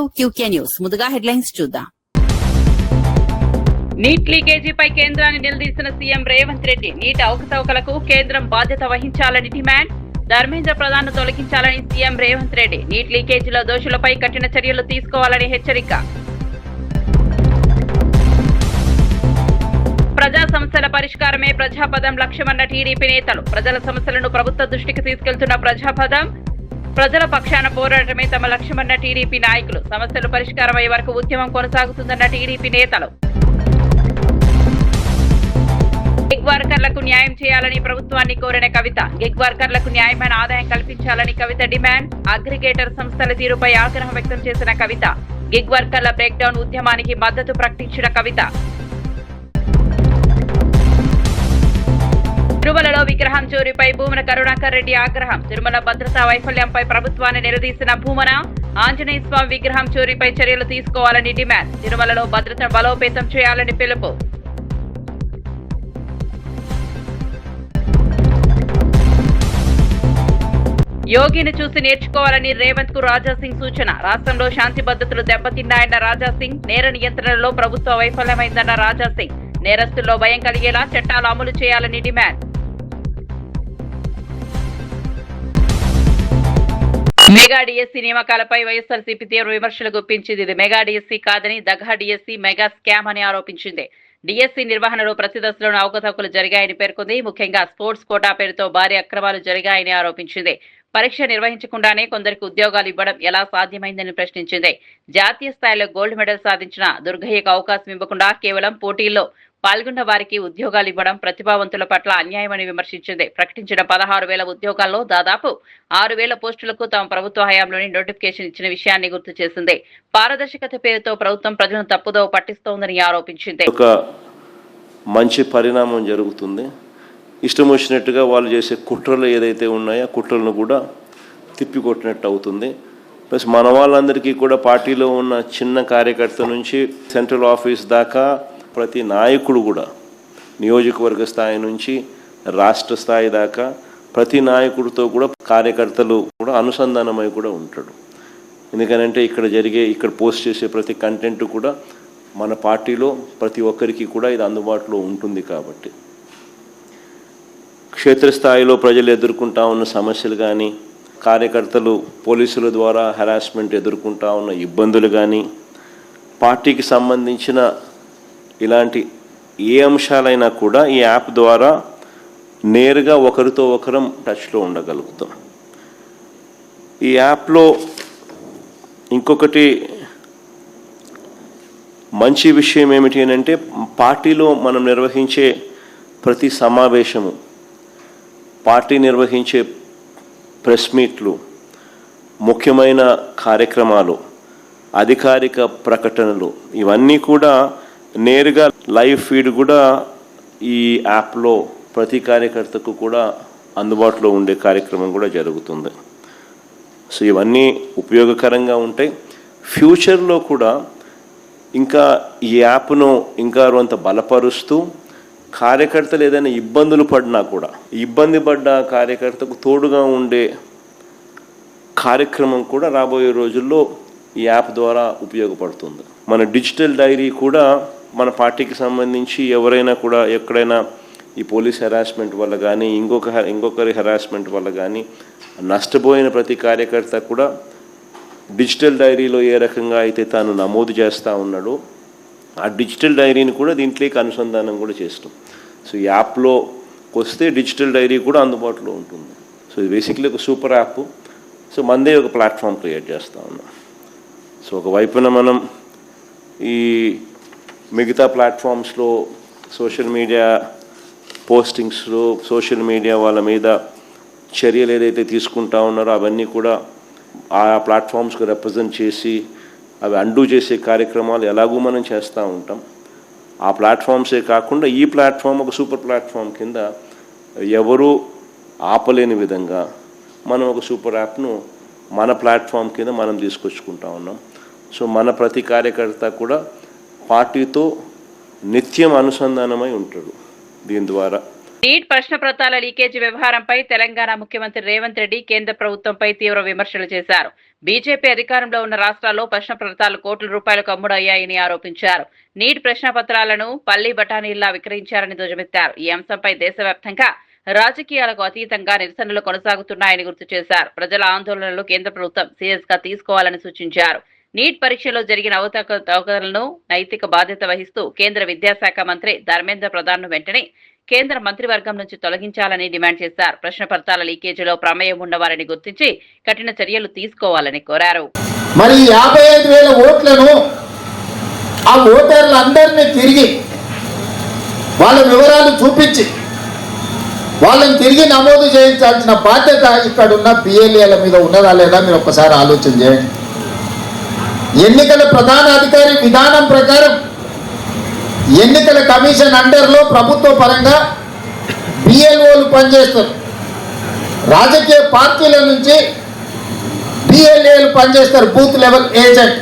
To QK news. ముందుగా headlines చూద్దాం. Neat లీకేజీపై కేంద్రాన్ని నిలదీసిన సీఎం రేవంత్ రెడ్డి. నీట్ అవకతవకలకు కేంద్రం బాధ్యత వహించాలని డిమాండ్. ధర్మేంద్ర ప్రధాన్ను తొలగించాలని సీఎం రేవంత్ రెడ్డి. నీట్ లీకేజీలో దోషులపై కఠిన చర్యలు తీసుకోవాలని హెచ్చరిక. ప్రజా సమస్యల పరిష్కారమే ప్రజాపదం లక్ష్యమన్న టీడీపీ నేతలు. ప్రజల సమస్యలను ప్రభుత్వ దృష్టికి తీసుకెళ్తున్న ప్రజాపదం, ప్రజల పక్షాన పోరాటమే తమ లక్ష్యమన్న టీడీపీ నాయకులు. సమస్యలు పరిష్కారమయ్యే వరకు ఉద్యమం కొనసాగుతుందన్న టీడీపీ నేతలు. గిగ్ వర్కర్లకు న్యాయం చేయాలని ప్రభుత్వాన్ని కోరిన కవిత. గిగ్ వర్కర్లకు న్యాయమైన ఆదాయం కల్పించాలని కవిత డిమాండ్. అగ్రిగేటర్ సంస్థల తీరుపై ఆగ్రహం వ్యక్తం చేసిన కవిత. గిగ్ వర్కర్ల బ్రేక్డౌన్ ఉద్యమానికి మద్దతు ప్రకటించిన కవిత. తిరుమలలో విగ్రహం చోరీపై భూమన కరుణాకర్ రెడ్డి ఆగ్రహం. తిరుమల భద్రతా వైఫల్యంపై ప్రభుత్వాన్ని నిలదీసిన భూమన. ఆంజనేయ స్వామి విగ్రహం చోరీపై చర్యలు తీసుకోవాలని డిమాండ్. తిరుమలలో భద్రతను బలోపేతం చేయాలని పిలుపు. యోగిని చూసి నేర్చుకోవాలని రేవంత్ కు రాజాసింగ్ సూచన. రాష్ట్రంలో శాంతి భద్రతలు దెబ్బతిన్నాయన్న రాజాసింగ్. నేర నియంత్రణలో ప్రభుత్వ వైఫల్యమైందన్న రాజాసింగ్. నేరస్తుల్లో భయం కలిగేలా చట్టాలు అమలు చేయాలని డిమాండ్. మెగా డిఎస్సీ నియామకాలపై వైఎస్ఆర్సీపీ తీవ్ర విమర్శలు గుప్పించింది. ఇది మెగా డిఎస్సీ కాదని, దగా డిఎస్సీ మెగా స్కామ్ అని ఆరోపించింది. డిఎస్సీ నిర్వహణలో ప్రతి దశలోనూ అవకతవకలు జరిగాయని పేర్కొంది. ముఖ్యంగా స్పోర్ట్స్ కోటా పేరుతో భారీ అక్రమాలు జరిగాయని ఆరోపించింది. పరీక్ష నిర్వహించకుండానే కొందరికి ఉద్యోగాలు ఇవ్వడం ఎలా సాధ్యమైందని ప్రశ్నించింది. జాతీయ స్థాయిలో గోల్డ్ మెడల్ సాధించిన దుర్గయ్యకు అవకాశం ఇవ్వకుండా కేవలం పోటీల్లో పాల్గొన్న వారికి ఉద్యోగాలు ఇవ్వడం ప్రతిభావంతుల పట్ల అన్యాయమని విమర్శించింది. ప్రకటించిన 16,000 ఉద్యోగాల్లో దాదాపు 6,000 పోస్టులకు తమ ప్రభుత్వ హయాంలోని నోటిఫికేషన్ ఇచ్చిన విషయాన్ని గుర్తు చేసింది. పారదర్శకత పేరుతో ప్రభుత్వం ప్రజలను తప్పుదోవ పట్టిస్తోందని ఆరోపించింది. ఒక మంచి పరిణామం జరుగుతుంది. ఇష్టం వచ్చినట్టుగా వాళ్ళు చేసే కుట్రలు ఏదైతే ఉన్నాయో కుట్రలను కూడా తిప్పికొట్టినట్టు అవుతుంది. ప్లస్ మన వాళ్ళందరికీ కూడా పార్టీలో ఉన్న చిన్న కార్యకర్త నుంచి సెంట్రల్ ఆఫీస్ దాకా ప్రతి నాయకుడు కూడా నియోజకవర్గ స్థాయి నుంచి రాష్ట్ర స్థాయి దాకా ప్రతి నాయకుడితో కూడా కార్యకర్తలు కూడా అనుసంధానమై కూడా ఉంటాడు. ఎందుకనంటే ఇక్కడ పోస్ట్ చేసే ప్రతి కంటెంట్ కూడా మన పార్టీలో ప్రతి ఒక్కరికి కూడా ఇది అందుబాటులో ఉంటుంది. కాబట్టి క్షేత్రస్థాయిలో ప్రజలు ఎదుర్కొంటా ఉన్న సమస్యలు కానీ, కార్యకర్తలు పోలీసుల ద్వారా హెరాస్మెంట్ ఎదుర్కొంటా ఉన్న ఇబ్బందులు కానీ, పార్టీకి సంబంధించిన ఇలాంటి ఏ అంశాలైనా కూడా ఈ యాప్ ద్వారా నేరుగా ఒకరితో ఒకరం టచ్లో ఉండగలుగుతాం. ఈ యాప్లో ఇంకొకటి మంచి విషయం ఏమిటి అంటే, పార్టీలో మనం నిర్వహించే ప్రతి సమావేశము, పార్టీ నిర్వహించే ప్రెస్ మీట్లు, ముఖ్యమైన కార్యక్రమాలు, అధికారిక ప్రకటనలు ఇవన్నీ కూడా నేరుగా లైవ్ ఫీడ్ కూడా ఈ యాప్లో ప్రతి కార్యకర్తకు కూడా అందుబాటులో ఉండే కార్యక్రమం కూడా జరుగుతుంది. సో ఇవన్నీ ఉపయోగకరంగా ఉంటాయి. ఫ్యూచర్లో కూడా ఇంకా ఈ యాప్ను ఇంకా కొంత బలపరుస్తూ కార్యకర్తలు ఏదైనా ఇబ్బందులు పడినా కూడా ఇబ్బంది పడ్డ కార్యకర్తకు తోడుగా ఉండే కార్యక్రమం కూడా రాబోయే రోజుల్లో ఈ యాప్ ద్వారా ఉపయోగపడుతుంది. మన డిజిటల్ డైరీ కూడా మన పార్టీకి సంబంధించి ఎవరైనా కూడా ఎక్కడైనా ఈ పోలీస్ హెరాస్మెంట్ వల్ల కానీ ఇంకొకరి హెరాస్మెంట్ వల్ల కానీ నష్టపోయిన ప్రతి కార్యకర్త కూడా డిజిటల్ డైరీలో ఏ రకంగా అయితే తాను నమోదు చేస్తూ ఉన్నాడో ఆ డిజిటల్ డైరీని కూడా దీంట్లోకి అనుసంధానం కూడా చేస్తాం. సో ఈ యాప్లోకి వస్తే డిజిటల్ డైరీ కూడా అందుబాటులో ఉంటుంది. సో ఇది బేసిక్లీ ఒక సూపర్ యాప్. సో మనదే ఒక ప్లాట్ఫామ్ క్రియేట్ చేస్తూ ఉన్నాం. సో ఒకవైపున మనం ఈ మిగతా ప్లాట్ఫామ్స్లో సోషల్ మీడియా పోస్టింగ్స్లో సోషల్ మీడియా వాళ్ళ మీద చర్యలు ఏదైతే తీసుకుంటా ఉన్నారో అవన్నీ కూడా ఆ ప్లాట్ఫామ్స్కి రిప్రజెంట్ చేసి అవి అండూ చేసే కార్యక్రమాలు ఎలాగూ మనం చేస్తూ ఉంటాం. ఆ ప్లాట్ఫామ్సే కాకుండా ఈ ప్లాట్ఫామ్ ఒక సూపర్ ప్లాట్ఫామ్ కింద ఎవరూ ఆపలేని విధంగా మనం ఒక సూపర్ యాప్ను మన ప్లాట్ఫామ్ కింద మనం తీసుకొచ్చుకుంటా ఉన్నాం. సో మన ప్రతి కార్యకర్త కూడా పార్టీతో నిత్యం అనుసంధానమై ఉంటాడు. దీని ద్వారా నీట్ ప్రశ్న పత్రాల లీకేజీ వ్యవహారంపై తెలంగాణ ముఖ్యమంత్రి రేవంత్ రెడ్డి కేంద్ర ప్రభుత్వంపై తీవ్ర విమర్శలు చేశారు. బీజేపీ అధికారంలో ఉన్న రాష్ట్రాల్లో ప్రశ్న పత్రాలు కోట్ల రూపాయలకు అమ్ముడయ్యాయని ఆరోపించారు. నీట్ ప్రశ్న పత్రాలను పల్లి బఠానీల్లా విక్రయించారని ధ్వజమెత్తారు. ఈ అంశంపై దేశవ్యాప్తంగా రాజకీయాలకు అతీతంగా నిరసనలు కొనసాగుతున్నాయని గుర్తు చేశారు. ప్రజల ఆందోళనలు కేంద్ర ప్రభుత్వం సీరియస్ గా తీసుకోవాలని సూచించారు. నీట్ పరీక్షలో జరిగిన అవకతవకలను నైతిక బాధ్యత వహిస్తూ కేంద్ర విద్యాశాఖ మంత్రి ధర్మేంద్ర ప్రధాన్ ను వెంటనే కేంద్ర మంత్రివర్గం నుంచి తొలగించాలని డిమాండ్ చేశారు. ప్రశ్న పత్రాల లీకేజీలో ప్రమేయం ఉన్నవారిని గుర్తించి కఠిన చర్యలు తీసుకోవాలని కోరారు. మరి 55,000 ఓట్లను ఆ ఓటర్లందరినీ తిరిగి వాళ్ళ వివరాలు చూపించి వాళ్ళని తిరిగి నమోదు చేయించాల్సిన బాధ్యత ఇక్కడ ఉన్న పిఎల్ఏల మీద ఉన్నదా లేదా మీరు ఒక్కసారి ఆలోచన చేయండి. ఎన్నికల ప్రధాన అధికారి విధానం ప్రకారం ఎన్నికల కమిషన్ అండర్లో ప్రభుత్వ పరంగా బిఎల్ఓలు పనిచేస్తారు. రాజకీయ పార్టీల నుంచి బిఎల్ఏలు పనిచేస్తారు. Booth level agent.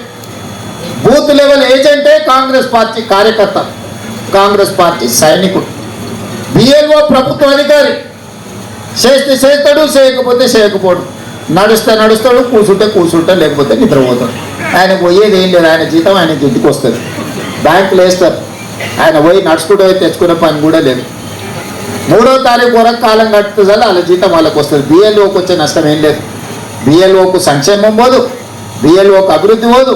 Booth level ఏజెంటే కాంగ్రెస్ పార్టీ కార్యకర్త, కాంగ్రెస్ పార్టీ సైనికుడు. బిఎల్ఓ ప్రభుత్వ అధికారి. చేస్తే చేస్తాడు, చేయకపోతే చేయకపోడు. నడుస్తే నడుస్తాడు, కూర్చుంటే లేకపోతే నిద్రపోతాడు. ఆయన పోయేది ఏం లేదు. ఆయన జీతం ఆయన ఇంటికి వస్తుంది. బ్యాంకులు వేస్తారు. ఆయన పోయి నడుచుకుంటూ పోయి తెచ్చుకునే పని కూడా లేదు. 3వ తారీఖు వరకు కాలం కట్టుతుంది, వాళ్ళ జీతం వాళ్ళకి వస్తుంది. బిఎల్ఓకి వచ్చే నష్టం ఏం లేదు. బిఎల్ఓకు సంక్షేమం పోదు, బిఎల్ఓకు అభివృద్ధి పోదు,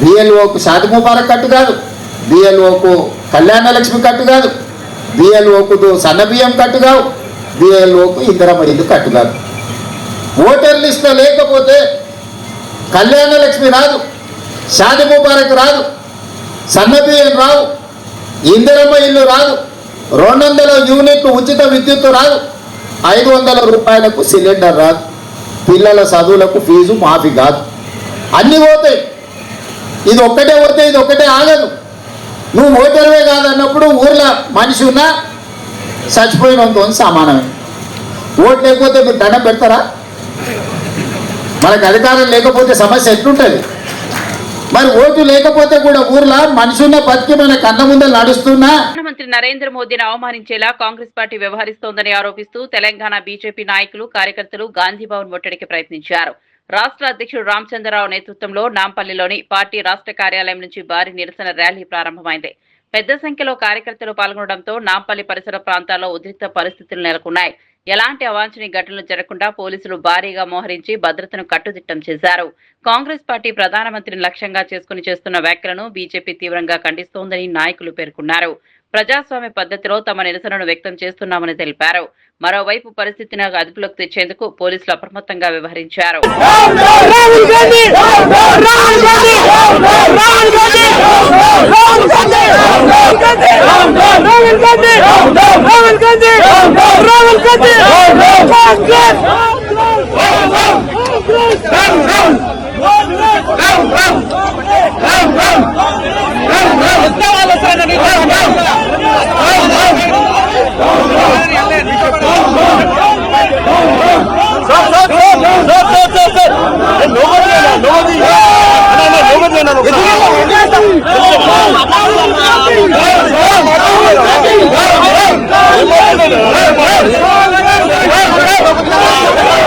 బిఎల్ఓకు షాది ముబారక్ కట్టు కాదు, బిఎల్ఓకు కళ్యాణ లక్ష్మి కట్టు కాదు, బిఎల్ఓకు సన్న బియ్యం కట్టు కావు, బిఎల్ఓకు ఇందిరమ్మ ఇల్లు కట్టు కాదు. ఓటర్ లిస్టులో లేకపోతే కళ్యాణ లక్ష్మి రాదు, షాది ముబారక్ రాదు, సన్న బియ్యం రావు, ఇందిరమ్మ ఇల్లు రాదు, 200 యూనిట్లు ఉచిత విద్యుత్ రాదు, 500 రూపాయలకు సిలిండర్ రాదు, పిల్లల చదువులకు ఫీజు మాఫీ కాదు. అన్నీ పోతాయి. ఇది ఒక్కటే పోతే ఇది ఒక్కటే ఆగదు. నువ్వు ఓటర్వే కాదన్నప్పుడు ఊర్లో మనిషి ఉన్నా చచ్చిపోయినంతో సమానమే. ఓటు లేకపోతే మీరు దండం పెడతారా? మనకు అధికారం లేకపోతే సమస్య ఎట్లుంటుంది? మరి ఓటు లేకపోతే కూడా ఊర్లో మనుషున్న బతికి మన కన్న ముందు నడుస్తున్నా. ప్రధానమంత్రి నరేంద్ర మోదీని అవమానించేలా కాంగ్రెస్ పార్టీ వ్యవహరిస్తోందని ఆరోపిస్తూ తెలంగాణ బీజేపీ నాయకులు కార్యకర్తలు గాంధీ భవన్ ముట్టడికి ప్రయత్నించారు. రాష్ట్ర అధ్యక్షుడు రామచంద్రరావు నేతృత్వంలో నాంపల్లిలోని పార్టీ రాష్ట్ర కార్యాలయం నుంచి భారీ నిరసన ర్యాలీ ప్రారంభమైంది. పెద్ద సంఖ్యలో కార్యకర్తలు పాల్గొనడంతో నాంపల్లి పరిసర ప్రాంతాల్లో ఉద్రిక్త పరిస్థితులు నెలకొన్నాయి. ఎలాంటి అవాంఛనీయ ఘటనలు జరగకుండా పోలీసులు భారీగా మోహరించి భద్రతను కట్టుదిట్టం చేశారు. కాంగ్రెస్ పార్టీ ప్రధానమంత్రిని లక్ష్యంగా చేసుకుని చేస్తున్న వ్యాఖ్యలను బీజేపీ తీవ్రంగా ఖండిస్తోందని నాయకులు పేర్కొన్నారు. ప్రజాస్వామ్య పద్ధతిలో తమ నిరసనను వ్యక్తం చేస్తున్నామని తెలిపారు. మరోవైపు పరిస్థితిని అదుపులోకి తెచ్చేందుకు పోలీసులు అప్రమత్తంగా వ్యవహరించారు. No,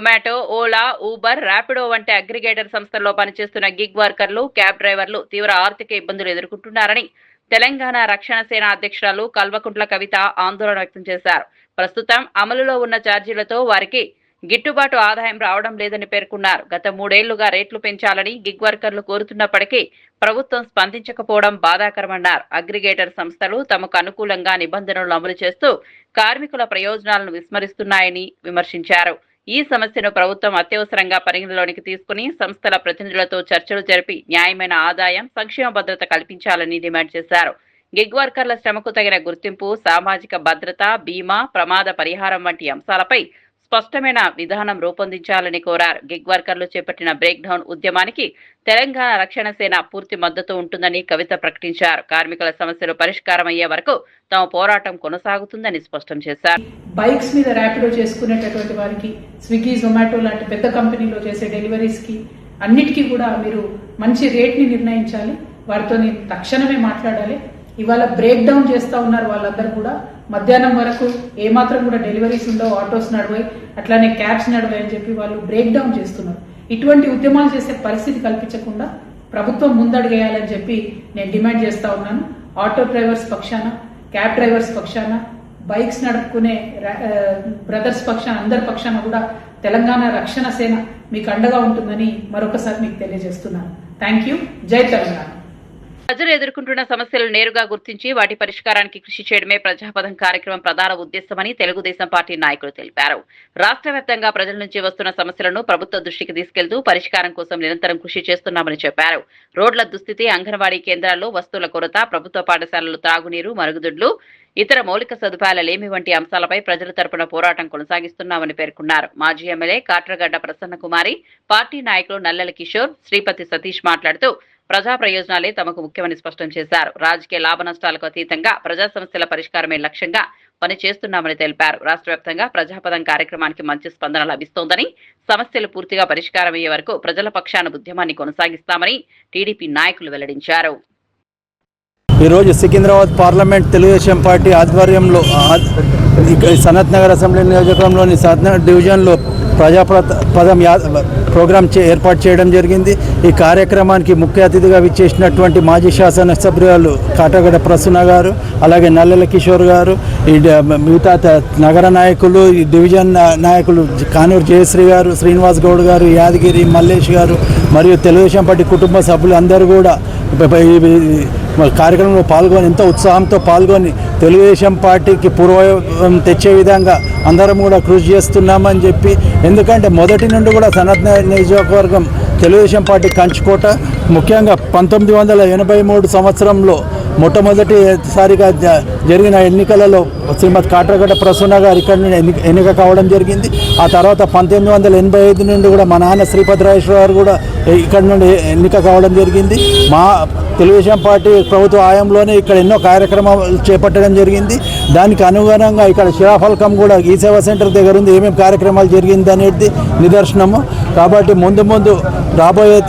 జొమాటో, ఓలా, ఊబర్, ర్యాపిడో వంటి అగ్రిగేటర్ సంస్థల్లో పనిచేస్తున్న గిగ్ వర్కర్లు, క్యాబ్ డ్రైవర్లు తీవ్ర ఆర్థిక ఇబ్బందులు ఎదుర్కొంటున్నారని తెలంగాణ రక్షణ సేన అధ్యక్షురాలు కల్వకుంట్ల కవిత ఆందోళన వ్యక్తం చేశారు. ప్రస్తుతం అమలులో ఉన్న ఛార్జీలతో వారికి గిట్టుబాటు ఆదాయం రావడం లేదని పేర్కొన్నారు. గత 3 ఏళ్లుగా రేట్లు పెంచాలని గిగ్ వర్కర్లు కోరుతున్నప్పటికీ ప్రభుత్వం స్పందించకపోవడం బాధాకరమన్నారు. అగ్రిగేటర్ సంస్థలు తమకు అనుకూలంగా నిబంధనలు అమలు చేస్తూ కార్మికుల ప్రయోజనాలను విస్మరిస్తున్నాయని విమర్శించారు. ఈ సమస్యను ప్రభుత్వం అత్యవసరంగా పరిగణలోనికి తీసుకుని సంస్థల ప్రతినిధులతో చర్చలు జరిపి న్యాయమైన ఆదాయం, సంక్షేమ భద్రత కల్పించాలని డిమాండ్ చేశారు. గిగ్ వర్కర్ల శ్రమకు తగిన గుర్తింపు, సామాజిక భద్రత, బీమా, ప్రమాద పరిహారం వంటి అంశాలపై స్పష్టమైన విధానం రూపొందించాలని కోరారు. గిగ్ వర్కర్లు చేపట్టిన బ్రేక్ డౌన్ ఉద్యమానికి తెలంగాణ రక్షణ సేన పూర్తి మద్దతు ఉంటుందని కవిత ప్రకటించారు. కార్మికుల సమస్యలు పరిష్కారం అయ్యే వరకు తమ పోరాటం కొనసాగుతుందని స్పష్టం చేశారు. బైక్స్ మీద ర్యాపిడో చేసుకునేటటువంటి వారికి, స్విగ్గీ, జొమాటో లాంటి పెద్ద కంపెనీలో చేసే డెలివరీస్ కి అన్నిటికీ కూడా మీరు మంచి రేట్ ని నిర్ణయించాలి. వారితో తక్షణమే మాట్లాడాలి. ఇవాళ బ్రేక్ డౌన్ చేస్తా ఉన్నారు వాళ్ళందరూ కూడా. మధ్యాహ్నం వరకు ఏమాత్రం కూడా డెలివరీస్ ఉండవు, ఆటోస్ నడవాయి, అట్లానే క్యాబ్స్ నడవాయి అని చెప్పి వాళ్ళు బ్రేక్ డౌన్ చేస్తున్నారు. ఇటువంటి ఉద్యమాలు చేసే పరిస్థితి కల్పించకుండా ప్రభుత్వం ముందడుగేయాలని చెప్పి నేను డిమాండ్ చేస్తా ఉన్నాను. ఆటో డ్రైవర్స్ పక్షాన, క్యాబ్ డ్రైవర్స్ పక్షాన, బైక్స్ నడుపుకునే బ్రదర్స్ పక్షాన, అందరి పక్షాన కూడా తెలంగాణ రక్షణ సేన మీకు అండగా ఉంటుందని మరొకసారి మీకు తెలియజేస్తున్నాను. Thank you. జై తెలంగాణ. ప్రజలు ఎదుర్కొంటున్న సమస్యలను నేరుగా గుర్తించి వాటి పరిష్కారానికి కృషి చేయడమే ప్రజాపథం కార్యక్రమం ప్రధాన ఉద్దేశమని తెలుగుదేశం పార్టీ నాయకులు తెలిపారు. రాష్ట్ర వ్యాప్తంగా ప్రజల నుంచి వస్తున్న సమస్యలను ప్రభుత్వ దృష్టికి తీసుకెళ్తూ పరిష్కారం కోసం నిరంతరం కృషి చేస్తున్నామని చెప్పారు. రోడ్ల దుస్థితి, అంగన్వాడీ కేంద్రాల్లో వస్తువుల కొరత, ప్రభుత్వ పాఠశాలలు త్రాగునీరు, మరుగుదొడ్లు, ఇతర మౌలిక సదుపాయాల లేమి వంటి అంశాలపై ప్రజల తరపున పోరాటం కొనసాగిస్తున్నామని పేర్కొన్నారు. మాజీ ఎమ్మెల్యే కాట్రగడ్డ ప్రసన్నకుమారి, పార్టీ నాయకులు నల్లెల కిషోర్, శ్రీపతి సతీష్ మాట్లాడుతూ ప్రజా ప్రయోజనాలే తమకు ముఖ్యమని స్పష్టం చేశారు. రాజకీయ లాభ నష్టాలకు అతీతంగా ప్రజా సమస్యల పరిష్కారమే లక్ష్యంగా పనిచేస్తున్నామని తెలిపారు. రాష్ట్ర వ్యాప్తంగా ప్రజాపథం కార్యక్రమానికి మంచి స్పందన లభిస్తోందని, సమస్యలు పూర్తిగా పరిష్కారమయ్యే వరకు ప్రజల పక్షాన ఉద్యమాన్ని కొనసాగిస్తామని టీడీపీ నాయకులు వెల్లడించారు. ఈరోజు సికింద్రాబాద్ పార్లమెంట్ తెలుగుదేశం పార్టీ ఆధ్వర్యంలో సనత్ నగర్ అసెంబ్లీ నియోజకవర్గంలోని సనత్ నగర్ డివిజన్లో ప్రజాపథం ప్రోగ్రాం ఏర్పాటు చేయడం జరిగింది. ఈ కార్యక్రమానికి ముఖ్య అతిథిగా విచ్చేసినటువంటి మాజీ శాసనసభ్యులు కాట్రగడ్డ ప్రసన్న గారు, అలాగే నల్లెల కిషోర్ గారు, ఈ మిగతా నగర నాయకులు, ఈ డివిజన్ నాయకులు కానూరు జయశ్రీ గారు, శ్రీనివాస్ గౌడ్ గారు, యాదగిరి మల్లేష్ గారు మరియు తెలుగుదేశం పార్టీ కుటుంబ సభ్యులు అందరూ కూడా కార్యక్రమంలో పాల్గొని ఎంతో ఉత్సాహంతో పాల్గొని తెలుగుదేశం పార్టీకి పూర్వం తెచ్చే విధంగా అందరం కూడా కృషి చేస్తున్నామని చెప్పి, ఎందుకంటే మొదటి నుండి కూడా సనత్ నగర్ నియోజకవర్గం తెలుగుదేశం పార్టీ కంచుకోట. ముఖ్యంగా 1983 సంవత్సరంలో మొట్టమొదటిసారిగా జరిగిన ఎన్నికలలో శ్రీమతి కాట్రగడ్డ ప్రసన్న గారు ఇక్కడ నుండి ఎన్నిక కావడం జరిగింది. ఆ తర్వాత 1985 నుండి కూడా మా నాన్న శ్రీపతి రాజేశ్వర గారు కూడా ఇక్కడ నుండి ఎన్నిక కావడం జరిగింది. మా తెలుగుదేశం పార్టీ ప్రభుత్వ హయాంలోనే ఇక్కడ ఎన్నో కార్యక్రమాలు చేపట్టడం జరిగింది. దానికి అనుగుణంగా ఇక్కడ శిలాఫలకం కూడా ఈ సేవా సెంటర్ దగ్గర ఉంది, ఏమేమి కార్యక్రమాలు జరిగింది అనేది నిదర్శనము. కాబట్టి ముందు రాబోయే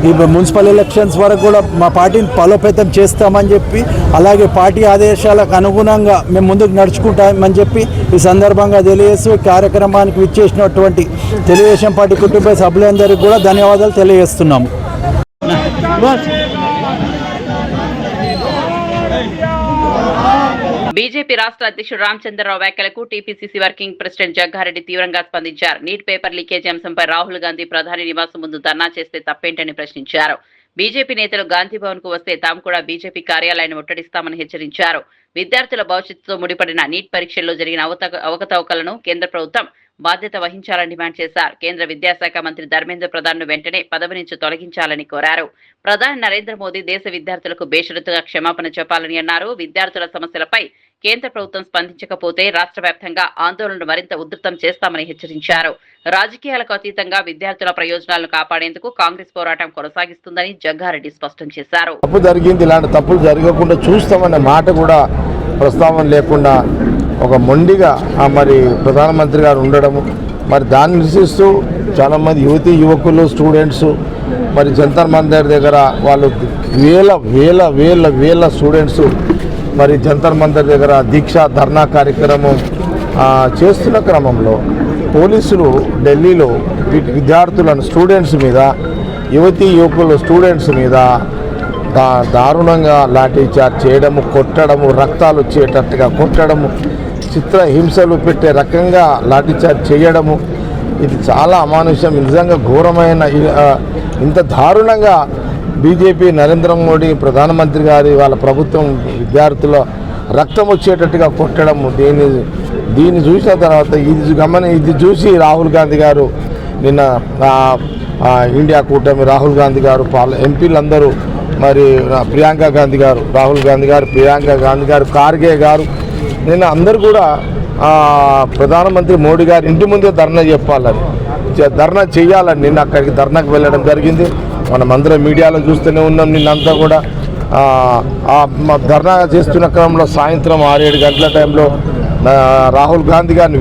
ఈ మున్సిపల్ ఎలక్షన్స్ వరకు కూడా మా పార్టీని బలోపేతం చేస్తామని చెప్పి, అలాగే పార్టీ ఆదేశాలకు అనుగుణంగా మేము ముందుకు నడుచుకుంటామని చెప్పి ఈ సందర్భంగా తెలియజేస్తూ ఈ కార్యక్రమానికి విచ్చేసినటువంటి తెలుగుదేశం పార్టీ కుటుంబ సభ్యులందరికీ కూడా ధన్యవాదాలు తెలియజేస్తున్నాము. బీజేపీ రాష్ట్ర అధ్యక్షుడు రామచంద్రరావు వ్యాఖ్యలకు టీపీసీసీ వర్కింగ్ ప్రెసిడెంట్ జగ్గారెడ్డి తీవ్రంగా స్పందించారు. నీట్ పేపర్ లీకేజీ అంశంపై రాహుల్ గాంధీ ప్రధాని నివాసం ముందు ధర్నా చేస్తే తప్పేంటని ప్రశ్నించారు. బీజేపీ నేతలు గాంధీ భవన్ కు వస్తే తాము కూడా బీజేపీ కార్యాలయాన్ని ముట్టడిస్తామని హెచ్చరించారు. విద్యార్థుల భవిష్యత్తుతో ముడిపడిన నీట్ పరీక్షల్లో జరిగిన అవకతవకలను కేంద్ర ప్రభుత్వం బాధ్యత వహించాలని డిమాండ్ చేశారు. కేంద్ర విద్యాశాఖ మంత్రి ధర్మేంద్ర ప్రధాన్ ను వెంటనే పదవి నుంచి తొలగించాలని కోరారు. ప్రధాని నరేంద్ర మోదీ దేశ విద్యార్థులకు బేషరతుగా క్షమాపణ చెప్పాలని అన్నారు. విద్యార్థుల సమస్యలపై కేంద్ర ప్రభుత్వం స్పందించకపోతే రాష్ట్ర వ్యాప్తంగా ఆందోళనలు మరింత ఉధృతం చేస్తామని హెచ్చరించారు. రాజకీయాలకు అతీతంగా విద్యార్థుల ప్రయోజనాలను కాపాడేందుకు కాంగ్రెస్ పోరాటం కొనసాగిస్తుందని జగ్గారెడ్డి స్పష్టం చేశారు. తప్పు జరిగింది, ఇలాంటి తప్పులు జరగకుండా చూస్తామనే మాట కూడా ప్రస్తావన లేకుండా ఒక మొండిగా మరి ప్రధానమంత్రి గారు ఉండడము, మరి దాన్ని నిరసిస్తూ చాలామంది యువకులు, స్టూడెంట్స్ మరి జంతర్ మంతర్ దగ్గర వాళ్ళు వేల స్టూడెంట్స్ మరి జంతర్ మంతర్ దగ్గర దీక్ష ధర్నా కార్యక్రమం చేస్తున్న క్రమంలో పోలీసులు ఢిల్లీలో విద్యార్థులను స్టూడెంట్స్ మీద యువతీ యువకులు స్టూడెంట్స్ మీద దారుణంగా లాఠీ చార్జ్ చేయడము, కొట్టడము, రక్తాలు వచ్చేటట్టుగా కొట్టడము, చిత్ర హింసలు పెట్టే రకంగా లాఠీ చార్జ్ చేయడము, ఇది చాలా అమానుష్యం. నిజంగా ఘోరమైన ఇంత దారుణంగా బీజేపీ నరేంద్ర మోడీ ప్రధానమంత్రి గారి వాళ్ళ ప్రభుత్వం విద్యార్థుల రక్తం వచ్చేటట్టుగా కొట్టడము, దీన్ని చూసిన తర్వాత ఇది చూసి రాహుల్ గాంధీ గారు నిన్న ఇండియా కూటమి రాహుల్ గాంధీ గారు ఎంపీలందరూ మరి ప్రియాంక గాంధీ గారు, రాహుల్ గాంధీ గారు, ప్రియాంక గాంధీ గారు, ఖార్గే గారు నిన్న అందరూ కూడా ప్రధానమంత్రి మోడీ గారు ఇంటి ముందే ధర్నా ధర్నా చేయాలని నిన్న అక్కడికి ధర్నాకు వెళ్ళడం జరిగింది. మనం అందరం మీడియాలో చూస్తూనే ఉన్నాం. నిన్నంతా కూడా ధర్నా చేస్తున్న క్రమంలో సాయంత్రం 6-7 గంటల టైంలో రాహుల్ గాంధీ గారిని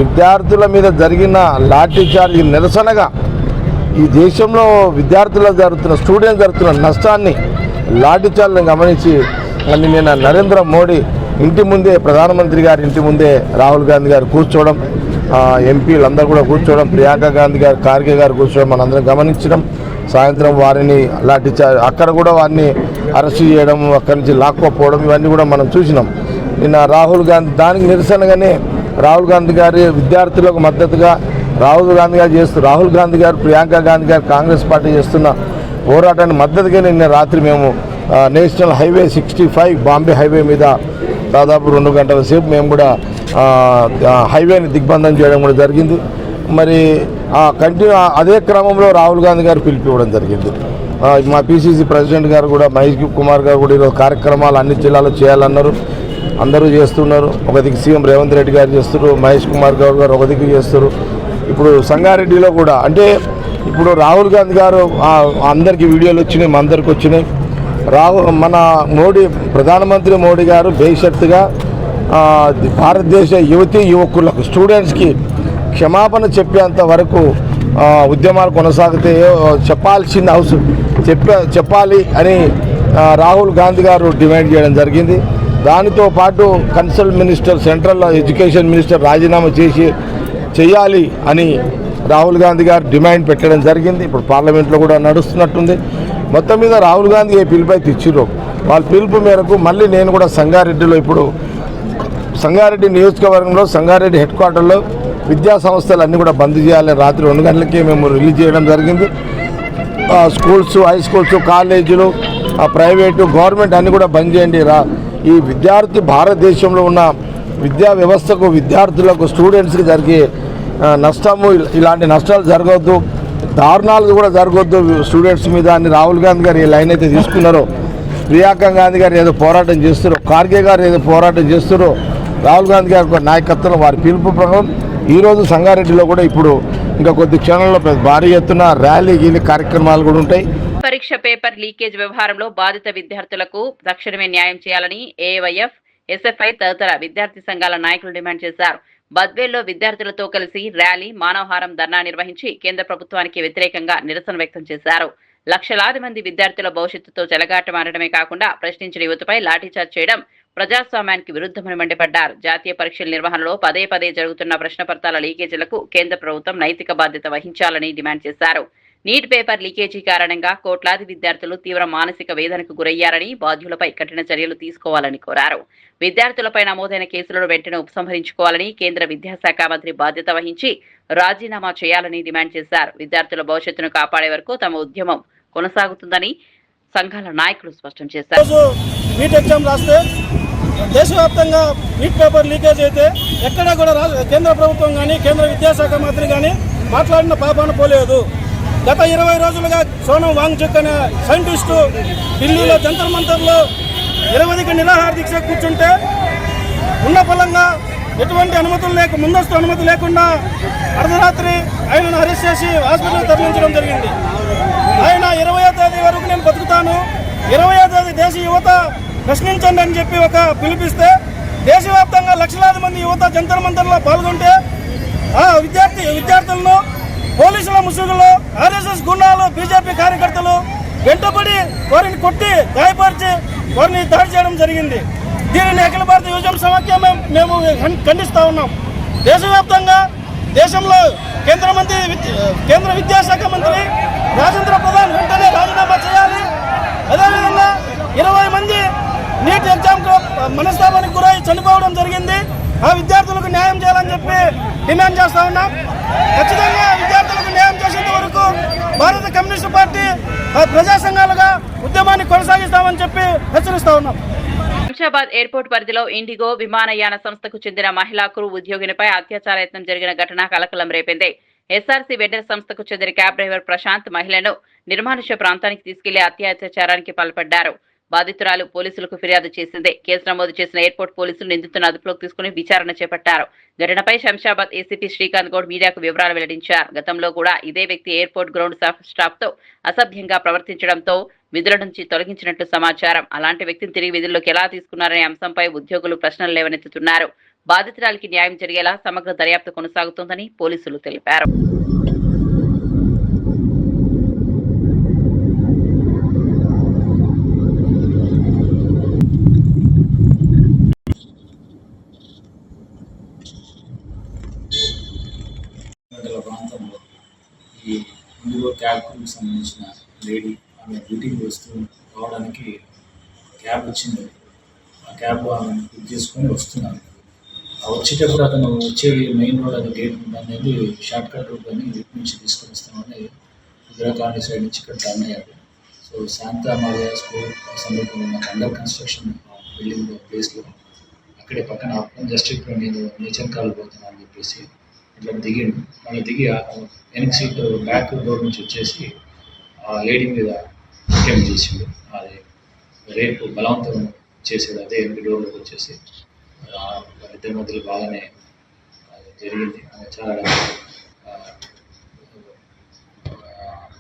విద్యార్థుల మీద జరిగిన లాఠీ చార్జ్ నిరసనగా ఈ దేశంలో స్టూడెంట్స్ జరుగుతున్న నష్టాన్ని లాఠీ చార్జ్ని గమనించి నిన్న నరేంద్ర మోడీ ఇంటి ముందే, ప్రధానమంత్రి గారి ఇంటి ముందే రాహుల్ గాంధీ గారు కూర్చోవడం, ఎంపీలందరూ కూడా కూర్చోవడం, ప్రియాంక గాంధీ గారు, ఖార్గే గారు కూర్చోవడం మనందరం గమనించడం. సాయంత్రం వారిని లాఠీ చార్జ్ అక్కడ కూడా వారిని అరెస్ట్ చేయడం, అక్కడి నుంచి లాక్కోపోవడం ఇవన్నీ కూడా మనం చూసినాం. నిన్న రాహుల్ గాంధీ దానికి నిరసనగానే రాహుల్ గాంధీ గారి విద్యార్థులకు మద్దతుగా రాహుల్ గాంధీ గారు, ప్రియాంక గాంధీ గారు కాంగ్రెస్ పార్టీ చేస్తున్న పోరాటాన్ని మద్దతుగా నిన్న రాత్రి మేము నేషనల్ హైవే 65 బాంబే హైవే మీద దాదాపు 2 గంటల సేపు మేము కూడా హైవేని దిగ్బంధం చేయడం కూడా జరిగింది. మరి అదే క్రమంలో రాహుల్ గాంధీ గారు పిలిపివ్వడం జరిగింది. మా పిసిసి ప్రెసిడెంట్ గారు కూడా, మహేష్ కుమార్ గారు కూడా ఈరోజు కార్యక్రమాలు అన్ని జిల్లాలో చేయాలన్నారు. అందరూ చేస్తున్నారు. ఒక దిక్కు సీఎం రేవంత్ రెడ్డి గారు చేస్తున్నారు, మహేష్ కుమార్ గారు ఒక దిక్కు చేస్తారు. ఇప్పుడు సంగారెడ్డిలో కూడా అంటే ఇప్పుడు రాహుల్ గాంధీ గారు అందరికీ వీడియోలు వచ్చినాయి, మా అందరికి వచ్చినాయి. మన ప్రధానమంత్రి మోడీ గారు బేషరతుగా భారతదేశ యువతీ యువకులకు స్టూడెంట్స్కి క్షమాపణ చెప్పేంత వరకు ఉద్యమాలు కొనసాగుతాయో చెప్పాలి అని రాహుల్ గాంధీ గారు డిమాండ్ చేయడం జరిగింది. దానితో పాటు consult minister, central education minister రాజీనామా చేయాలి అని రాహుల్ గాంధీ గారు డిమాండ్ పెట్టడం జరిగింది. ఇప్పుడు పార్లమెంట్లో కూడా నడుస్తున్నట్టుంది. మొత్తం మీద రాహుల్ గాంధీ ఏ పిలుపు అయితే ఇచ్చిరో వాళ్ళ పిలుపు మేరకు మళ్ళీ నేను కూడా సంగారెడ్డి నియోజకవర్గంలో సంగారెడ్డి హెడ్ క్వార్టర్లో విద్యా సంస్థలు అన్నీ కూడా బంద్ చేయాలని రాత్రి 2 గంటలకే మేము రిలీజ్ చేయడం జరిగింది. స్కూల్స్, హై స్కూల్స్, కాలేజీలు, ప్రైవేటు, గవర్నమెంట్ అన్నీ కూడా బంద్ చేయండి. ఈ భారతదేశంలో ఉన్న విద్యా వ్యవస్థకు, విద్యార్థులకు, స్టూడెంట్స్కి జరిగే నష్టము, ఇలాంటి నష్టాలు జరగవద్దు, దారుణాలు కూడా జరగవద్దు స్టూడెంట్స్ మీద అని రాహుల్ గాంధీ గారు ఏ లైన్ అయితే తీసుకున్నారో, ప్రియాంక గాంధీ గారు ఏదో పోరాటం చేస్తారో, ఖార్గే గారు ఏదో పోరాటం చేస్తారో, రాహుల్ గాంధీ గారి నాయకత్వంలో వారి పిలుపు ప్రకారం ఈరోజు సంగారెడ్డిలో కూడా ఇప్పుడు ఇంకా కొద్ది క్షణంలో భారీ ఎత్తున ర్యాలీ కార్యక్రమాలు కూడా ఉంటాయి. పరీక్ష పేపర్ లీకేజ్ వ్యవహారంలో బాధిత విద్యార్థులకు తక్షణమే న్యాయం చేయాలని ఏఐవైఎఫ్, ఎస్ఎఫ్ఐ తదితర విద్యార్థి సంఘాల నాయకులు డిమాండ్ చేశారు. బద్వేల్లో విద్యార్థులతో కలిసి ర్యాలీ, మానవహారం ధర్నా నిర్వహించి కేంద్ర ప్రభుత్వానికి వ్యతిరేకంగా నిరసన వ్యక్తం చేశారు. లక్షలాది మంది విద్యార్థుల భవిష్యత్తుతో చెలగాటమాడటమే కాకుండా ప్రశ్నించిన యువతపై లాఠీచార్జ్ చేయడం ప్రజాస్వామ్యానికి విరుద్ధమని మండిపడ్డారు. జాతీయ పరీక్షల నిర్వహణలో పదే జరుగుతున్న ప్రశ్నపత్రాల లీకేజీలకు కేంద్ర ప్రభుత్వం నైతిక బాధ్యత వహించాలని డిమాండ్ చేశారు. నీట్ పేపర్ లీకేజీ కారణంగా కోట్లాది విద్యార్థులు తీవ్ర మానసిక వేదనకు గురయ్యారని, బాధ్యులపై కఠిన చర్యలు తీసుకోవాలని కోరారు. విద్యార్థులపై నమోదైన కేసులను వెంటనే ఉపసంహరించుకోవాలని, కేంద్ర విద్యాశాఖ మంత్రి బాధ్యత వహించి రాజీనామా చేయాలని డిమాండ్ చేశారు. విద్యార్థుల భవిష్యత్తును కాపాడే వరకు తమ ఉద్యమం కొనసాగుతుందని సంఘాల నాయకులు స్పష్టం చేశారు. నీట్ ఎగ్జామ్ రాస్తే దేశవ్యాప్తంగా నీట్ పేపర్ లీకేజ్ అయితే ఎక్కడా కూడా కేంద్ర ప్రభుత్వం కానీ, కేంద్ర విద్యాశాఖ మంత్రి కానీ మాట్లాడిన పాపాన పోలేదు. గత 20 రోజులుగా సోనం వాంగ్చుక్ అనే సైంటిస్టు ఢిల్లీలో జంతర్ మంతర్లో నిరవధిక నిరాహార దీక్ష కూర్చుంటే ఉన్న ఫలంగా ఎటువంటి ముందస్తు అనుమతి లేకుండా అర్ధరాత్రి ఆయనను అరెస్ట్ చేసి హాస్పిటల్ తరలించడం జరిగింది. ఆయన 20వ తేదీ వరకు నేను బతుకుతాను, 20వ తేదీ దేశ యువత ప్రశ్నించండి అని చెప్పి ఒక పిలిపిస్తే దేశవ్యాప్తంగా లక్షలాది మంది యువత జంతర్ మంతర్లో పాల్గొంటే ఆ విద్యార్థులను పోలీసుల ముసుగులో ఆర్ఎస్ఎస్ గుండాలు, బీజేపీ కార్యకర్తలు వెంటబడి వారిని కొట్టి గాయపరిచి వారిని దాడి చేయడం జరిగింది. దీనిని అఖిల భారత యువజన సమాఖ్య మేము ఖండిస్తూ ఉన్నాం. దేశవ్యాప్తంగా దేశంలో కేంద్ర విద్యాశాఖ మంత్రి రాజేంద్ర ప్రధాన్ వెంటనే రాజీనామా చేయాలి. అదేవిధంగా 20 మంది నీట్ ఎగ్జామ్ మనస్తాపానికి గురై చనిపోవడం జరిగింది. ఆ విద్యార్థులకు న్యాయం చేయాలని చెప్పి డిమాండ్ చేస్తా ఉన్నాం. ఖచ్చితంగా విద్యార్థులకు న్యాయం చేసేంత వరకు భారత కమ్యూనిస్టు పార్టీ ప్రజా సంఘాలుగా ఉద్యమాన్ని కొనసాగిస్తామని చెప్పి హెచ్చరిస్తా ఉన్నాం. శంషాబాద్ ఎయిర్పోర్ట్ పరిధిలో ఇండిగో విమానయాన సంస్థకు చెందిన మహిళా క్రూ ఉద్యోగినిపై అత్యాచార యత్నం జరిగిన ఘటన కలకలం రేపింది. ఎస్ఆర్సీ వెండర్ సంస్థకు చెందిన క్యాబ్ డ్రైవర్ ప్రశాంత్ మహిళను నిర్మానుష్య ప్రాంతానికి తీసుకెళ్లి అత్యాచారానికి పాల్పడ్డారు. బాధితురాలు పోలీసులకు ఫిర్యాదు చేసింది. కేసు నమోదు చేసిన ఎయిర్పోర్ట్ పోలీసులు నిందితులను అదుపులోకి తీసుకుని విచారణ చేపట్టారు. ఘటనపై శంషాబాద్ ఏసీపీ శ్రీకాంత్ గౌడ్ మీడియాకు వివరాలు వెల్లడించారు. గతంలో కూడా ఇదే వ్యక్తి ఎయిర్పోర్ట్ గ్రౌండ్ స్టాఫ్ తో అసభ్యంగా ప్రవర్తించడంతో విధుల నుంచి తొలగించినట్లు సమాచారం. అలాంటి వ్యక్తిని తిరిగి విధుల్లోకి ఎలా తీసుకున్నారనే అంశంపై ఉద్యోగులు ప్రశ్నలు లేవనెత్తుతున్నారు. బాధితురాలికి న్యాయం జరిగేలా సమగ్ర దర్యాప్తు కొనసాగుతోందని పోలీసులు తెలిపారు. ప్రాంతంలో ఈ ఇండిగో క్యాబ్కు సంబంధించిన లేడీ ఆమె డ్యూటీకి వస్తూ రావడానికి క్యాబ్ వచ్చింది. ఆ క్యాబ్ ఆమె బుక్ చేసుకొని వస్తున్నారు. వచ్చేటప్పుడు అతను వచ్చే మెయిన్ రోడ్ అది గేట్ అనేది షార్ట్ కట్ రూట్ అని ఇటు నుంచి తీసుకొని వస్తామని ఇందిరా కాలనీ సైడ్ నుంచి ఇక్కడ టర్న్ అయ్యారు. సో శాంతా మారియా స్కూల్ సమీపంలో ఉన్న అండర్ కన్స్ట్రక్షన్ బిల్డింగ్ ప్లేస్లో అక్కడే పక్కన జస్ట్ ఇప్పుడు నేను నేచర్ కాల్ పోతున్నాను అని చెప్పేసి ఇట్లా దిగిండు. మళ్ళీ దిగి వెనక్ సీట్ బ్యాక్ డోర్ నుంచి వచ్చేసి ఆ లేడీ మీద అటెంప్ట్ చేసిండు. అది రేపు బలవంతం చేసేది అదే వెనక డోర్లోకి వచ్చేసి ఇద్దరి మధ్యలో బాగానే జరిగింది. చాలా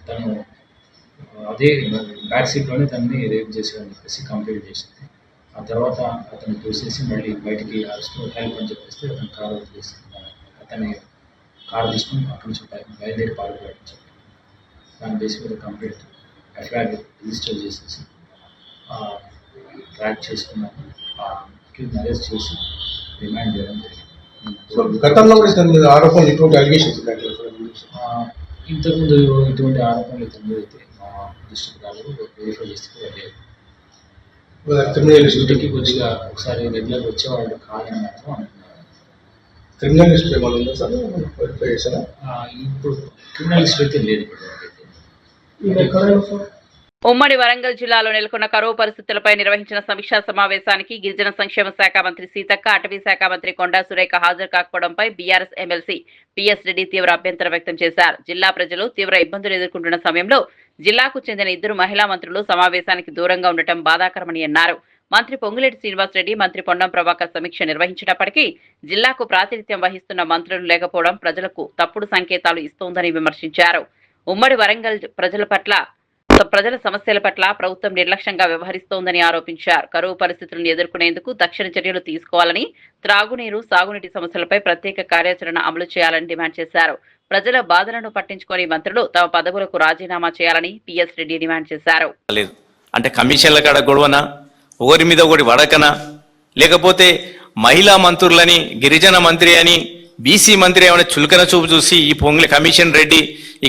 తను అదే బ్యాక్ సీట్లోనే తనని రేప్ చేసేదని చెప్పేసి కంప్లైంట్ చేసింది. ఆ తర్వాత అతను చూసేసి మళ్ళీ బయటికి హెల్ప్ అని చెప్పేసి అతను కారు వదిలేసి అతని కారు తీసుకుని అక్కడి నుంచి బయలుదేరి పారిపోయాడని చెప్పి దాని బేస్ మీద కంప్లైంట్ ఎఫ్ఐఆర్ రిజిస్టర్ చేసేసి ట్రాక్ చేసుకున్నాము. అరెస్ట్ చేసి రిమాండ్ చేయడం జరిగింది. గతంలో కూడా ఆరోపణలు ఇటువంటి అలిగేషన్స్ ఇంతకుముందు ఇటువంటి ఆరోపణలు ఇతని మీద అయితే మా దృష్టికి రాలేదు. వెరిఫై చేస్తే వెళ్ళలేదు. డ్యూటీకి కొద్దిగా ఒకసారి రెగ్యులర్ వచ్చేవాళ్ళు కాదని మాత్రం అంటున్నారు. క్రిమినల్ హిస్టరీ ఏమైనా ఉందా సార్? వెరిఫై చేశారా? ఇప్పుడు క్రిమినల్ హిస్టరీ అయితే లేదు. ఉమ్మడి వరంగల్ జిల్లాలో నెలకొన్న కరువు పరిస్థితులపై నిర్వహించిన సమీక్షా సమావేశానికి గిరిజన సంక్షేమ శాఖ మంత్రి సీతక్క, అటవీ శాఖ మంత్రి కొండా సురేఖ హాజరు కాకపోవడంపై బీఆర్ఎస్ ఎమ్మెల్సీ పిఎస్ రెడ్డి తీవ్ర అభ్యంతరం వ్యక్తం చేశారు. జిల్లా ప్రజలు తీవ్ర ఇబ్బందులు ఎదుర్కొంటున్న సమయంలో జిల్లాకు చెందిన 2 మహిళా మంత్రులు సమావేశానికి దూరంగా ఉండటం బాధాకరమని అన్నారు. మంత్రి పొంగులేటి శ్రీనివాసరెడ్డి, మంత్రి పొన్నం ప్రభాకర్ సమీక్ష నిర్వహించినప్పటికీ జిల్లాకు ప్రాతినిధ్యం వహిస్తున్న మంత్రులు లేకపోవడం ప్రజలకు తప్పుడు సంకేతాలు ఇస్తోందని విమర్శించారు. ఉమ్మడి వరంగల్ ప్రజల సమస్యల పట్ల ప్రభుత్వం నిర్లక్ష్యంగా వ్యవహరిస్తోందని ఆరోపించారు. కరువు పరిస్థితులను ఎదుర్కొనేందుకు తక్షణ చర్యలు తీసుకోవాలని, త్రాగునీరు, సాగునీటి సమస్యలపై ప్రత్యేక కార్యాచరణ అమలు చేయాలని డిమాండ్ చేశారు. ప్రజల బాధలను పట్టించుకొని మంత్రులు తమ పదవులకు రాజీనామా చేయాలని పిఎస్ రెడ్డి డిమాండ్ చేశారు. అంటే కమిషన్ల కాడ గొడవనా, ఒకరి మీద ఒకటి వడకనా, లేకపోతే మహిళా మంత్రులని, గిరిజన మంత్రి అని, బీసీ మంత్రి ఏమైనా చులకన చూపు చూసి ఈ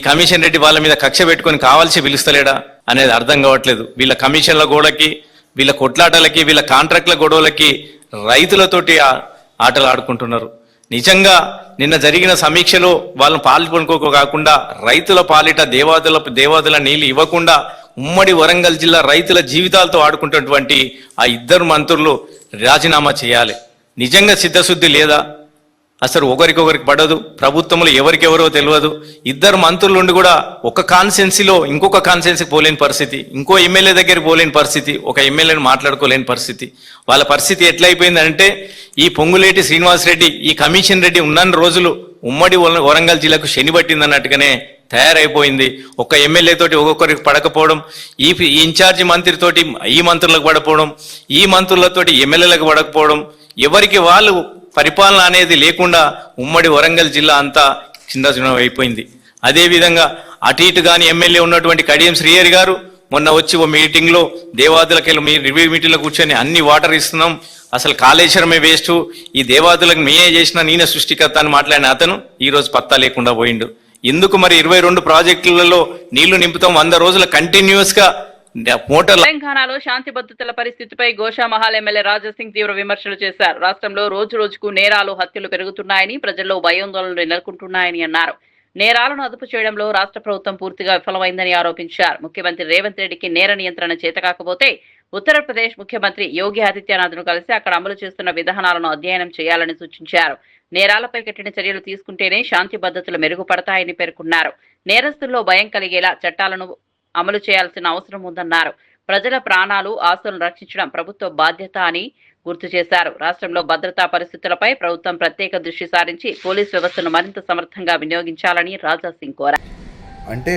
కమిషన్ రెడ్డి వాళ్ళ మీద కక్ష పెట్టుకొని కావాల్సి పిలుస్తలేడా అనేది అర్థం కావట్లేదు. వీళ్ళ కమిషన్ల గోడకి, వీళ్ళ కొట్లాటలకి, వీళ్ళ కాంట్రాక్ట్ల గొడవలకి రైతులతోటి ఆటలు ఆడుకుంటున్నారు. నిజంగా నిన్న జరిగిన సమీక్షలో వాళ్ళని పాల్గొనుకోక కాకుండా రైతుల పాలిట దేవాదుల నీళ్లు ఇవ్వకుండా ఉమ్మడి వరంగల్ జిల్లా రైతుల జీవితాలతో ఆడుకుంటున్నటువంటి ఆ 2 మంత్రులు రాజీనామా చేయాలి. నిజంగా సిద్ధశుద్ధి లేదా? అసలు ఒకరికొకరికి పడదు. ప్రభుత్వంలో ఎవరికెవరో తెలియదు. 2 మంత్రులుండి కూడా ఒక కాన్స్టెన్సీలో ఇంకొక కాన్స్టెన్సీకి పోలేని పరిస్థితి, ఇంకో ఎమ్మెల్యే దగ్గరికి పోలేని పరిస్థితి, ఒక ఎమ్మెల్యేని మాట్లాడుకోలేని పరిస్థితి. వాళ్ళ పరిస్థితి ఎట్లయిపోయిందంటే ఈ పొంగులేటి శ్రీనివాసరెడ్డి, ఈ కమిషన్ రెడ్డి ఉన్న రోజులు ఉమ్మడి వరంగల్ జిల్లాకు శని పట్టిందన్నట్టుగానే తయారైపోయింది. ఒక ఎమ్మెల్యే తోటి ఒక్కొక్కరికి పడకపోవడం, ఈ ఇన్ఛార్జి మంత్రితోటి ఈ మంత్రులకు పడకపోవడం, ఈ మంత్రులతోటి ఎమ్మెల్యేలకు పడకపోవడం, ఎవరికి వాళ్ళు పరిపాలన అనేది లేకుండా ఉమ్మడి వరంగల్ జిల్లా అంతా చిన్న అయిపోయింది. అదేవిధంగా అటు ఇటు కానీ ఎమ్మెల్యే ఉన్నటువంటి కడియం శ్రీహరి గారు మొన్న వచ్చి ఓ మీటింగ్లో దేవాదులకి రివ్యూ మీటింగ్లో కూర్చొని అన్ని వాటర్ ఇస్తున్నాం, అసలు కాళేశ్వరమే వేస్ట్, ఈ దేవాదులకు మేయే చేసిన నేనే సృష్టికర్త అని మాట్లాడిన అతను ఈ రోజు పత్తా లేకుండా పోయిండు. ఎందుకు మరి 22 ప్రాజెక్టులలో నీళ్లు నింపుతాం 100 రోజుల కంటిన్యూస్ గా మోటార్. తెలంగాణలో శాంతి భద్రతల పరిస్థితిపై గోషామహల్ ఎమ్మెల్యే రాజాసింగ్ తీవ్ర విమర్శలు చేశారు. రాష్ట్రంలో రోజు రోజుకు నేరాలు, హత్యలు పెరుగుతున్నాయని, ప్రజల్లో భయాందోళనలు నెలకొంటున్నాయని అన్నారు. నేరాలను అదుపు చేయడంలో రాష్ట్ర ప్రభుత్వం పూర్తిగా విఫలమైందని ఆరోపించారు. ముఖ్యమంత్రి రేవంత్ రెడ్డికి నేర నియంత్రణ చేతకాకపోతే ఉత్తరప్రదేశ్ ముఖ్యమంత్రి యోగి ఆదిత్యనాథ్ను కలిసి అక్కడ అమలు చేస్తున్న విధానాలను అధ్యయనం చేయాలని సూచించారు. నేరాలపై కఠిన చర్యలు తీసుకుంటేనే శాంతి భద్రతలు మెరుగుపడతాయని పేర్కొన్నారు. నేరస్తుల్లో భయం కలిగేలా చట్టాలను అమలు చేయాల్సిన అవసరం ఉందన్నారు. ప్రజల ప్రాణాలు, ఆస్తులను రక్షించడం ప్రభుత్వ బాధ్యత అని గుర్తు చేశారు. రాష్ట్రంలో భద్రతా పరిస్థితులపై ప్రభుత్వం ప్రత్యేక దృష్టి సారించి పోలీస్ వ్యవస్థను మరింత సమర్థంగా వినియోగించాలని రాజాసింగ్ కోరారు. అంటే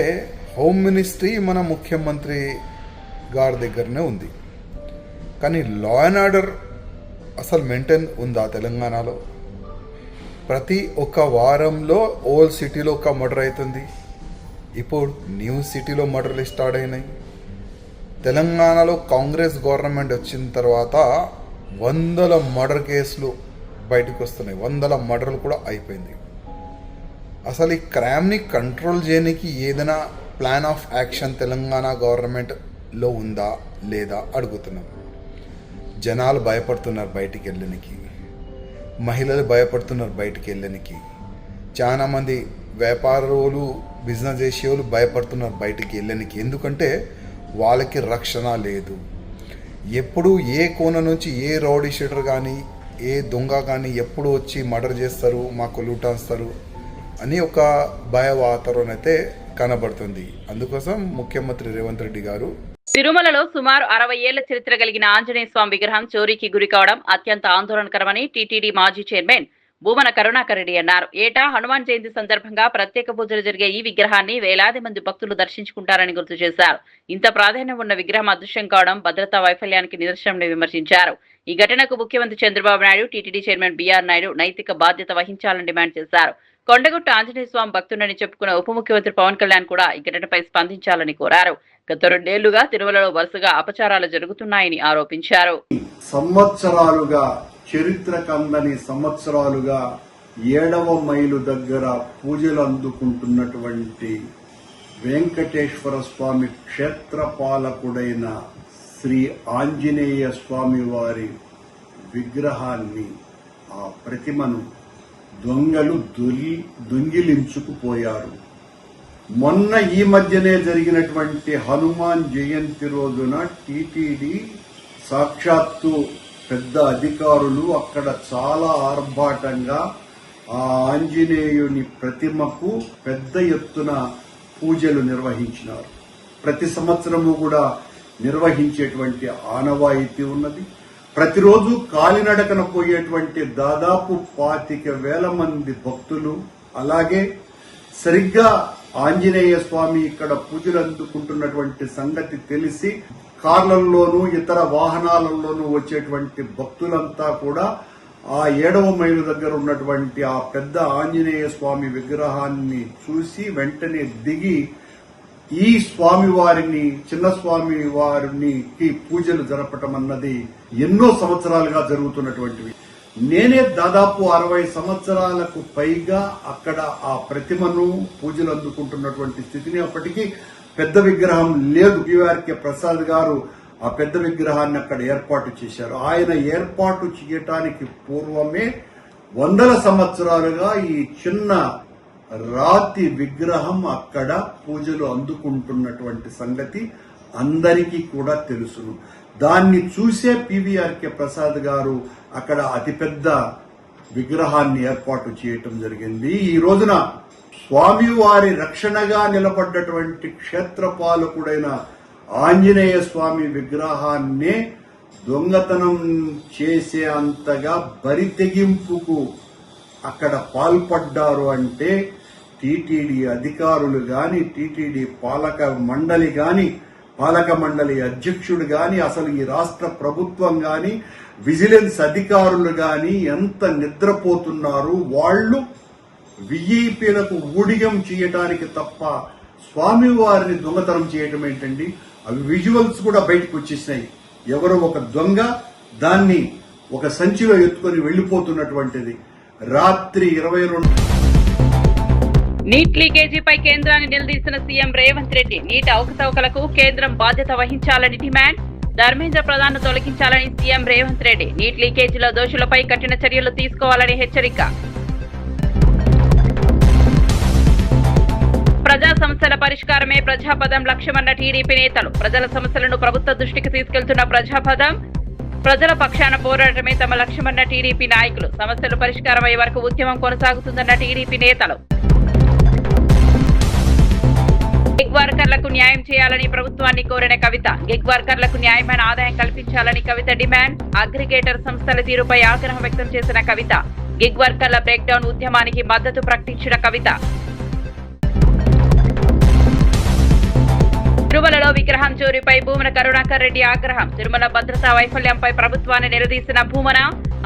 హోమ్ మినిస్ట్రీ మన ముఖ్యమంత్రి గారి దగ్గరనే ఉంది, కానీ లా అండ్ ఆర్డర్ అసలు మెయింటైన్ ఉందా తెలంగాణలో? ప్రతి ఒక్క వారంలో ఓల్డ్ సిటీలో ఒక మర్డర్ అవుతుంది. ఇప్పుడు న్యూ సిటీలో మర్డర్లు స్టార్ట్ అయినాయి. తెలంగాణలో కాంగ్రెస్ గవర్నమెంట్ వచ్చిన తర్వాత 100 మర్డర్ కేసులు బయటకు వస్తున్నాయి. 100 మర్డర్లు కూడా అయిపోయింది. అసలు ఈ క్రైమ్ని కంట్రోల్ చేయడానికి ఏదైనా ప్లాన్ ఆఫ్ యాక్షన్ తెలంగాణ గవర్నమెంట్లో ఉందా లేదా అడుగుతున్నాం. జనాలు భయపడుతున్నారు బయటికి వెళ్ళడానికి, మహిళలు భయపడుతున్నారు బయటికి వెళ్ళడానికి, చాలామంది వ్యాపారులు, బిజినెస్ చేసేవాళ్ళు భయపడుతున్నారు బయటికి వెళ్ళడానికి. ఎందుకంటే వాళ్ళకి రక్షణ లేదు. ఎప్పుడు ఏ కోణ నుంచి ఏ రౌడీ షీటర్ కానీ ఏ దొంగ కానీ ఎప్పుడు వచ్చి మర్డర్ చేస్తారు, మాకు లూటాస్తారు అని ఒక భయ వాతావరణం అయితే కనబడుతుంది. అందుకోసం ముఖ్యమంత్రి రేవంత్ రెడ్డి గారు తిరుమలలో సుమారు 60 ఏళ్ల చరిత్ర కలిగిన ఆంజనేయ స్వామి విగ్రహం చోరీకి గురి కావడం అత్యంత ఆందోళనకరమని టీటీడీ మాజీ చైర్మన్ భూమన కరుణాకర్ రెడ్డి అన్నారు. ఏటా హనుమాన్ జయంతి సందర్భంగా ప్రత్యేక పూజలు జరిగే ఈ విగ్రహాన్ని వేలాది మంది భక్తులు దర్శించుకుంటారని గుర్తు చేశారు. ఇంత ప్రాధాన్యం ఉన్న విగ్రహం అదృశ్యం కావడం భద్రతా వైఫల్యానికి నిదర్శనమని విమర్శించారు. ఈ ఘటనకు ముఖ్యమంత్రి Chandrababu Naidu, TTD chairman BR Naidu నైతిక బాధ్యత వహించాలని డిమాండ్ చేశారు. కొండగుట్ట ఆంజనేయ స్వామి భక్తుడని చెప్పుకున్న ఉప ముఖ్యమంత్రి పవన్ కళ్యాణ్ కూడా ఈ ఘటనపై స్పందించాలని కోరారు. గత 2 ఏళ్లుగా తిరుమలలో వరుసగా అపచారాలు జరుగుతున్నాయని ఆరోపించారు. సంవత్సరాలుగా చరిత్ర కందని సంవత్సరాలుగా 7వ మైలు దగ్గర పూజలు అందుకుంటున్నటువంటి వెంకటేశ్వర స్వామి క్షేత్రపాలకుడైన శ్రీ ఆంజనేయ స్వామి వారి విగ్రహాన్ని, ఆ ప్రతిమను దొంగలు దొంగిలించుకుపోయారు. మొన్న ఈ మధ్యనే జరిగినటువంటి హనుమాన్ జయంతి రోజున టీటీడీ సాక్షాత్తు పెద్ద అధికారులు అక్కడ చాలా ఆర్భాటంగా ఆ ఆంజనేయుని ప్రతిమకు పెద్ద ఎత్తున పూజలు నిర్వహించినారు. ప్రతి సంవత్సరము కూడా నిర్వహించేటువంటి ఆనవాయితీ ఉన్నది. ప్రతిరోజు కాలినడకన పోయేటువంటి దాదాపు 25,000 మంది భక్తులు, అలాగే సరిగ్గా ఆంజనేయ స్వామి ఇక్కడ పూజలు అందుకుంటున్నటువంటి సంగతి తెలిసి కార్లలోనూ ఇతర వాహనాలలోనూ వచ్చేటువంటి భక్తులంతా కూడా ఆ 7వ మైలు దగ్గర ఉన్నటువంటి ఆ పెద్ద ఆంజనేయ స్వామి విగ్రహాన్ని చూసి వెంటనే దిగి ఈ స్వామి వారిని, చిన్న స్వామి వారిని పూజలు జరపటం అన్నది ఎన్నో సంవత్సరాలుగా జరుగుతున్నటువంటివి. నేనే దాదాపు 60 సంవత్సరాలకు పైగా అక్కడ ఆ ప్రతిమను పూజలు అందుకుంటున్నటువంటి స్థితిని, అప్పటికీ పెద్ద విగ్రహం లేదు. పిఆర్కే ప్రసాద్ గారు ఆ పెద్ద విగ్రహాన్ని అక్కడ ఏర్పాటు చేశారు. ఆయన ఏర్పాటు చేయటానికి పూర్వమే 100 సంవత్సరాలుగా ఈ చిన్న రాతి విగ్రహం అక్కడ పూజలు అందుకుంటున్నటువంటి సంగతి అందరికీ కూడా తెలుసును. దాన్ని చూసే పివిఆర్కే ప్రసాద్ గారు అక్కడ అతిపెద్ద విగ్రహాన్ని ఏర్పాటు చేయటం జరిగింది. ఈ రోజున స్వామివారి రక్షణగా నిలబడ్డటువంటి క్షేత్రపాలకుడైన ఆంజనేయ స్వామి విగ్రహాన్నే దొంగతనం చేసే అంతగా బరితెగింపుకు అక్కడ పాల్పడ్డారు అంటే టీటీడీ అధికారులు గాని, టీటీడీ పాలక మండలి అధ్యక్షుడు గాని, అసలు ఈ రాష్ట్ర ప్రభుత్వం గాని, విజిలెన్స్ అధికారులు గాని ఎంత నిద్రపోతున్నారు. వాళ్ళు విఐపీలకు ఊడిగం చేయటానికి తప్ప స్వామివారిని దొంగతనం చేయటం ఏంటండి? అవి విజువల్స్ కూడా బయటకు వచ్చేసినాయి. ఎవరో ఒక దొంగ దాన్ని ఒక సంచిలో ఎత్తుకొని వెళ్లిపోతున్నటువంటిది. రాత్రి 22 నీట్ లీకేజీపై కేంద్రాన్ని నిలదీసిన సీఎం రేవంత్ రెడ్డి నీట్ అవకతవకలకు కేంద్రం బాధ్యత వహించాలని డిమాండ్. ధర్మేంద్ర ప్రధాన్ తొలగించాలని సీఎం రేవంత్ రెడ్డి. నీట్ లీకేజీలో దోషులపై కఠిన చర్యలు తీసుకోవాలని హెచ్చరిక. ప్రజా సమస్యల పరిష్కారమే ప్రజాపదం లక్ష్యమన్న టీడీపీ నేతలు. ప్రజల సమస్యలను ప్రభుత్వ దృష్టికి తీసుకెళ్తున్న ప్రజాపదం, ప్రజల పక్షాన పోరాటమే తమ లక్ష్యమన్న టీడీపీ నాయకులు. సమస్యలు పరిష్కారమయ్యే వరకు ఉద్యమం కొనసాగుతుందన్న టీడీపీ నేతలు. గిగ్ వర్కర్లకు న్యాయం చేయాలని ప్రభుత్వాన్ని కోరిన కవిత. గిగ్ వర్కర్లకు న్యాయమైన ఆదాయం కల్పించాలని కవిత డిమాండ్. అగ్రిగేటర్ సంస్థల తీరుపై ఆగ్రహం వ్యక్తం చేసిన కవిత. గిగ్ వర్కర్ల బ్రేక్ డౌన్ ఉద్యమానికి మద్దతు ప్రకటించిన కవిత. తిరుమలలో విగ్రహం చోరీపై భూమన కరుణాకర్ రెడ్డి ఆగ్రహం. తిరుమల భద్రతా వైఫల్యంపై ప్రభుత్వాన్ని నిలదీసిన భూమన.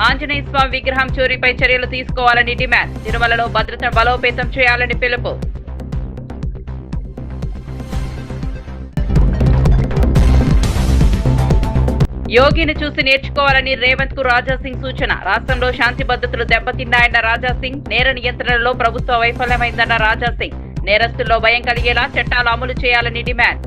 ఆంజనేయ స్వామి విగ్రహం చోరీపై చర్యలు తీసుకోవాలని డిమాండ్. తిరుమలలో భద్రతను బలోపేతం చేయాలని పిలుపు. యోగిని చూసి నేర్చుకోవాలని రేవంత్ కు రాజాసింగ్ సూచన. రాష్ట్రంలో శాంతి భద్రతలు దెబ్బతిన్నాయన్న రాజాసింగ్. నేర నియంత్రణలో ప్రభుత్వ వైఫల్యమైందన్న రాజాసింగ్. నేరస్తుల్లో భయం కలిగేలా చట్టాలు అమలు చేయాలని డిమాండ్.